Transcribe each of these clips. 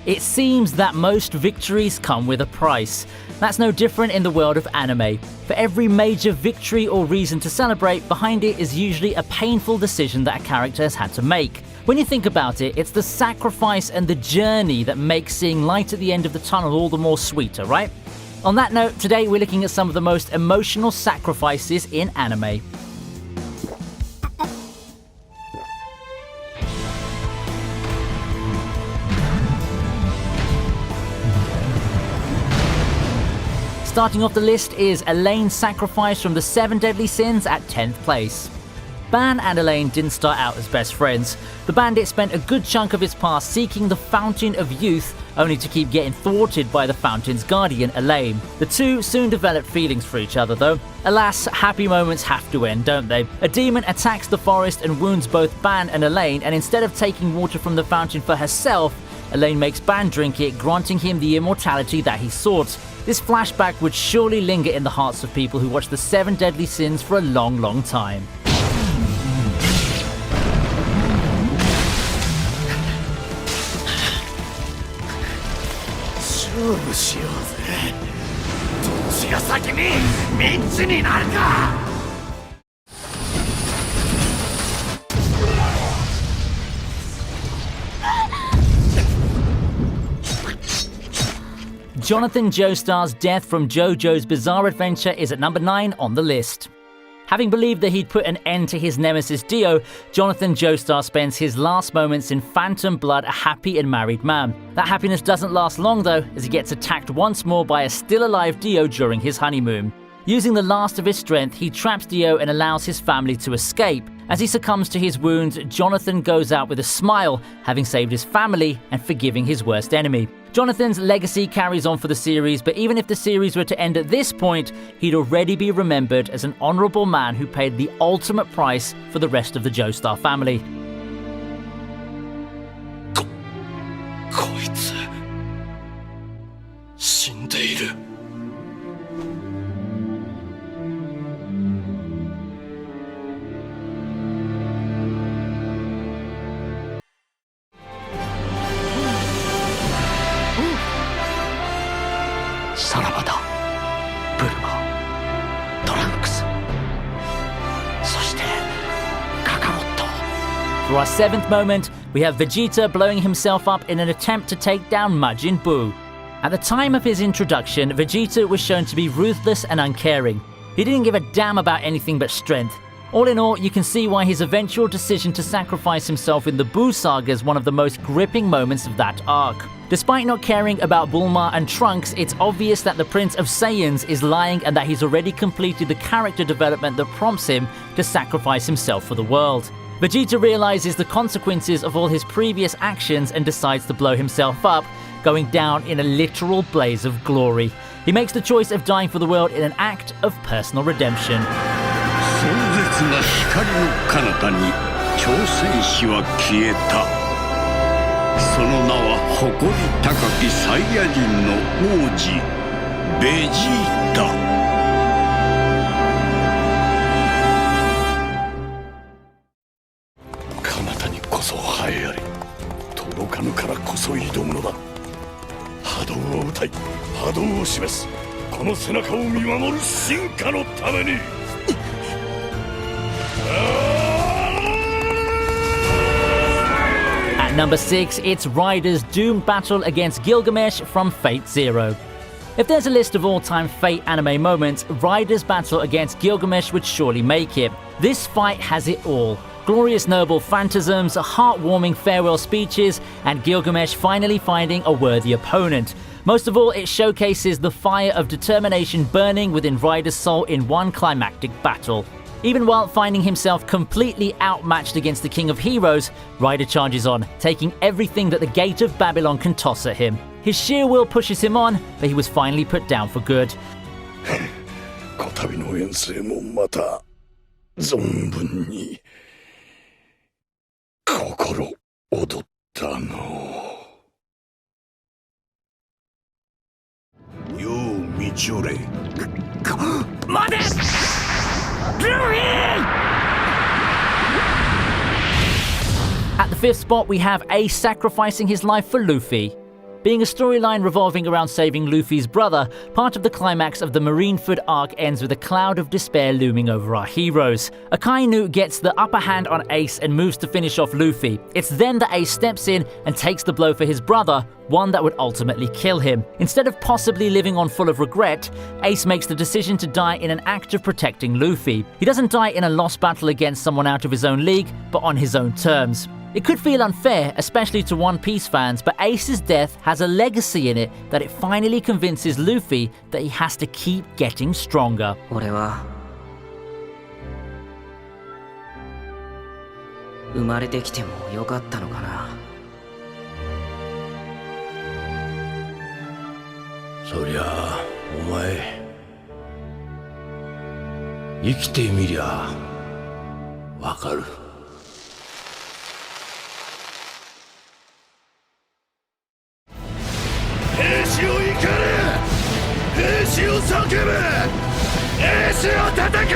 It seems that most victories come with a price. That's no different in the world of anime. For every major victory or reason to celebrate, behind it is usually a painful decision that a character has had to make. When you think about it, it's the sacrifice and the journey that makes seeing light at the end of the tunnel all the more sweeter, right? On that note, today we're looking at some of the most emotional sacrifices in anime. Starting off the list is Elaine's sacrifice from the 7 Deadly Sins at 10th place. Ban and Elaine didn't start out as best friends. The bandit spent a good chunk of his past seeking the Fountain of Youth, only to keep getting thwarted by the Fountain's guardian, Elaine. The two soon developed feelings for each other though. Alas, happy moments have to end, don't they? A demon attacks the forest and wounds both Ban and Elaine, and instead of taking water from the fountain for herself, Elaine makes Ban drink it, granting him the immortality that he sought. This flashback would surely linger in the hearts of people who watch the 7 Deadly Sins for a long, long time. Jonathan Joestar's death from JoJo's Bizarre Adventure is at number 9 on the list. Having believed that he'd put an end to his nemesis Dio, Jonathan Joestar spends his last moments in Phantom Blood a happy and married man. That happiness doesn't last long though, as he gets attacked once more by a still-alive Dio during his honeymoon. Using the last of his strength, he traps Dio and allows his family to escape. As he succumbs to his wounds, Jonathan goes out with a smile, having saved his family and forgiving his worst enemy. Jonathan's legacy carries on for the series, but even if the series were to end at this point, he'd already be remembered as an honorable man who paid the ultimate price for the rest of the Joestar family. こいつ死んでいる。 For our 7th moment, we have Vegeta blowing himself up in an attempt to take down Majin Buu. At the time of his introduction, Vegeta was shown to be ruthless and uncaring. He didn't give a damn about anything but strength. All in all, you can see why his eventual decision to sacrifice himself in the Buu saga is one of the most gripping moments of that arc. Despite not caring about Bulma and Trunks, it's obvious that the Prince of Saiyans is lying and that he's already completed the character development that prompts him to sacrifice himself for the world. Vegeta realizes the consequences of all his previous actions and decides to blow himself up, going down in a literal blaze of glory. He makes the choice of dying for the world in an act of personal redemption. 壮絶な光の彼方に挑戦士は消えた。その名は誇り高きサイヤ人の王子ベジータ。 届かぬからこそ挑むのだ。波動を歌い、波動を示す。この背中を見守る進化のために。At number 6, it's Rider's doomed battle against Gilgamesh from Fate Zero. If there's a list of all-time Fate anime moments, Rider's battle against Gilgamesh would surely make it. This fight has it all. Glorious noble phantasms, heartwarming farewell speeches, and Gilgamesh finally finding a worthy opponent. Most of all, it showcases the fire of determination burning within Rider's soul in one climactic battle. Even while finding himself completely outmatched against the King of Heroes, Rider charges on, taking everything that the Gate of Babylon can toss at him. His sheer will pushes him on, but he was finally put down for good. こたびの遠征もまた存分に 心躍ったの。よう道をれ。待て！ルフィ! At the 5th spot, we have Ace sacrificing his life for Luffy. Being a storyline revolving around saving Luffy's brother, part of the climax of the Marineford arc ends with a cloud of despair looming over our heroes. Akainu gets the upper hand on Ace and moves to finish off Luffy. It's then that Ace steps in and takes the blow for his brother, one that would ultimately kill him. Instead of possibly living on full of regret, Ace makes the decision to die in an act of protecting Luffy. He doesn't die in a lost battle against someone out of his own league, but on his own terms. It could feel unfair, especially to One Piece fans, but Ace's death has a legacy in it that it finally convinces Luffy that he has to keep getting stronger. 俺は生まれてきてもよかったのかな。そりゃあお前生きてみりゃわかる。兵士を怒れ、兵士を叫べ、兵士を叩け。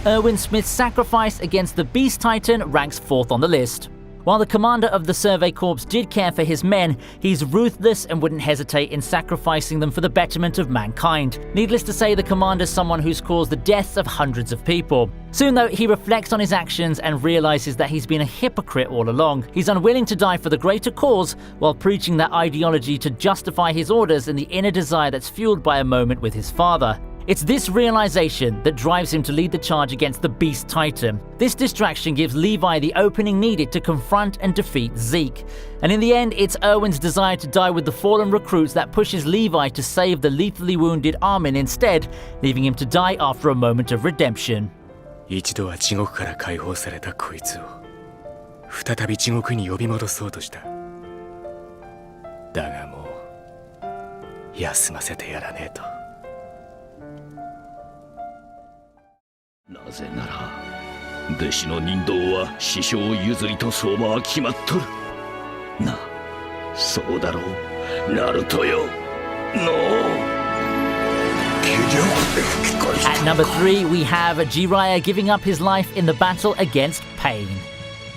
Erwin Smith's sacrifice against the Beast Titan ranks 4th on the list. While the commander of the Survey Corps did care for his men, he's ruthless and wouldn't hesitate in sacrificing them for the betterment of mankind. Needless to say, the commander's someone who's caused the deaths of hundreds of people. Soon though, he reflects on his actions and realizes that he's been a hypocrite all along. He's unwilling to die for the greater cause while preaching that ideology to justify his orders and the inner desire that's fueled by a moment with his father. It's this realization that drives him to lead the charge against the Beast Titan. This distraction gives Levi the opening needed to confront and defeat Zeke. And in the end, it's Erwin's desire to die with the fallen recruits that pushes Levi to save the lethally wounded Armin instead, leaving him to die after a moment of redemption. 一度は地獄から解放されたこいつを再び地獄に呼び戻そうとした。だがもう休ませてやらねえと。 なぜなら弟子の人道は師匠譲りと相場は決まっとるな。そうだろうナルトよの気力で吹き返した。 At number 3, we have Jiraiya giving up his life in the battle against Pain.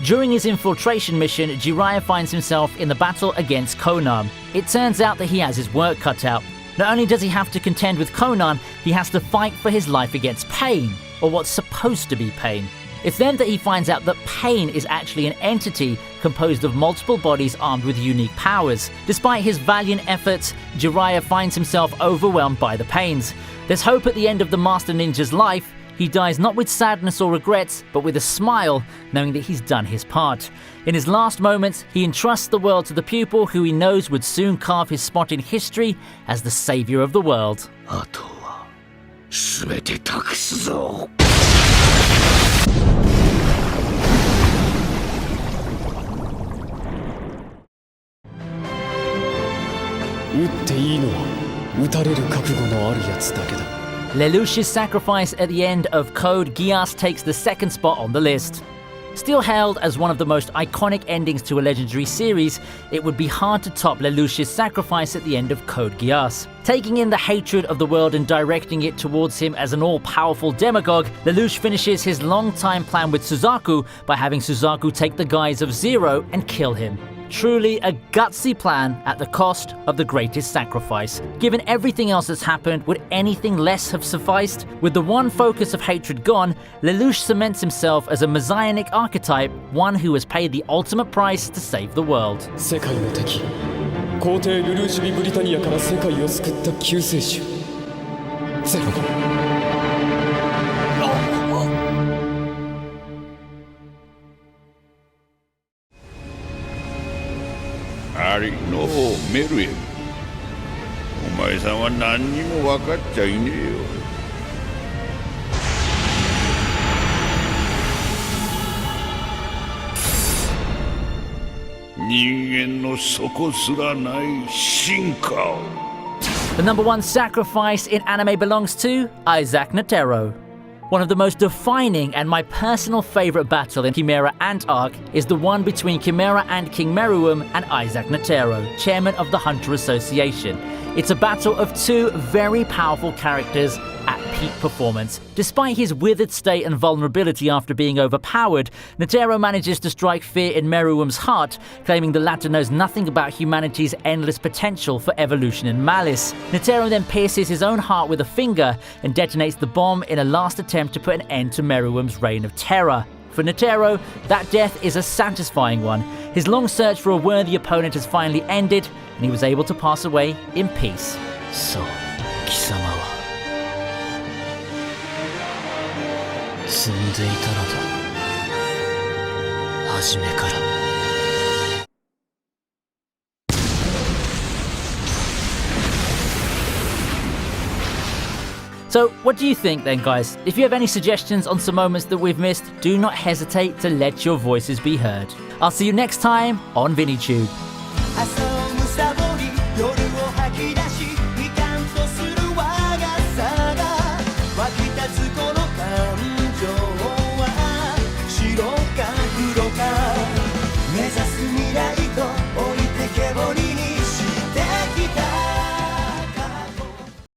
During his infiltration mission, Jiraiya finds himself in the battle against Conan. It turns out that he has his work cut out. Not only does he have to contend with Conan, he has to fight for his life against Pain, or what's supposed to be Pain. It's then that he finds out that Pain is actually an entity composed of multiple bodies armed with unique powers. Despite his valiant efforts, Jiraiya finds himself overwhelmed by the pains. There's hope at the end of the Master Ninja's life. He dies not with sadness or regrets, but with a smile, knowing that he's done his part. In his last moments, he entrusts the world to the pupil who he knows would soon carve his spot in history as the savior of the world. あとは全て託すぞ。撃っていいのは撃たれる覚悟のあるやつだけだ。 Lelouch's sacrifice at the end of Code Geass takes the 2nd spot on the list. Still hailed as one of the most iconic endings to a legendary series, it would be hard to top Lelouch's sacrifice at the end of Code Geass. Taking in the hatred of the world and directing it towards him as an all-powerful demagogue, Lelouch finishes his long-time plan with Suzaku by having Suzaku take the guise of Zero and kill him. Truly a gutsy plan at the cost of the greatest sacrifice. Given everything else that's happened, would anything less have sufficed? With the one focus of hatred gone, Lelouch cements himself as a messianic archetype, one who has paid the ultimate price to save the world. 世界の敵皇帝ルルーシュ・ビブリタニアから世界を救った救世主ゼロ。 ありのメルエン、お前さんは何にも分かっちゃいねえよ。人間の底すらない進化を。 The number 1 sacrifice in anime belongs to Isaac Netero. One of the most defining and my personal favorite battle in Chimera Ant arc is the one between Chimera Ant King Meruem and Isaac Netero, chairman of the Hunter Association. It's a battle of two very powerful characters at peak performance. Despite his withered state and vulnerability after being overpowered, Netero manages to strike fear in Meruem's heart, claiming the latter knows nothing about humanity's endless potential for evolution and malice. Netero then pierces his own heart with a finger and detonates the bomb in a last attempt to put an end to Meruem's reign of terror. For Netero, that death is a satisfying one. His long search for a worthy opponent has finally ended, and he was able to pass away in peace. そう、貴様は積んでいたのだ、初めから。So, what do you think then, guys? If you have any suggestions on some moments that we've missed, do not hesitate to let your voices be heard. I'll see you next time on ViniiTube. 朝をむさぼり夜を吐き出しいかんとする我がさが湧き立つこの感情は白か黒か目指す未来